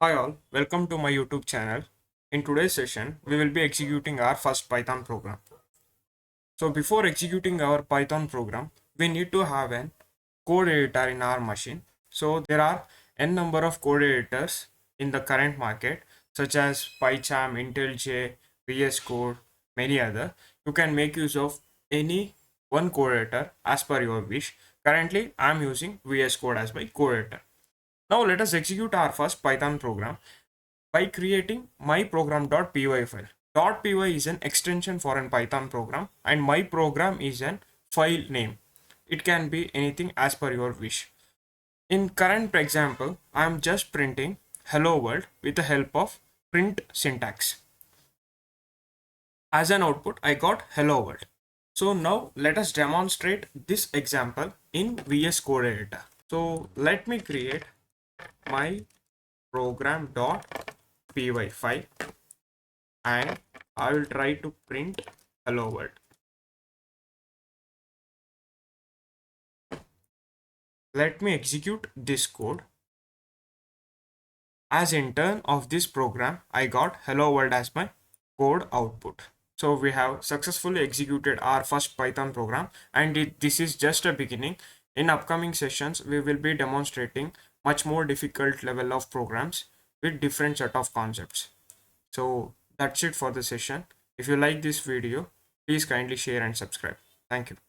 Hi all, welcome to my YouTube channel. In today's session, we will be executing our first Python program. So before executing our Python program, we need to have an code editor in our machine. So there are n number of code editors in the current market, such as PyCharm, IntelliJ, VS Code, many other. You can make use of any one code editor as per your wish. Currently, I am using VS Code as my code editor. Now let us execute our first Python program by creating myprogram.py file. .py is an extension for an Python program and my program is an file name. It can be anything as per your wish. In current example, I am just printing hello world with the help of print syntax. As an output, I got hello world. So now let us demonstrate this example in VS Code editor. So let me create my program.py file and I will try to print hello world. Let me execute this code. As in turn of this program, I got hello world as my code output. So we have successfully executed our first Python program and this is just a beginning. In upcoming sessions, we will be demonstrating much more difficult level of programs with different set of concepts. So that's it for the session. If you like this video, please kindly share and subscribe. Thank you.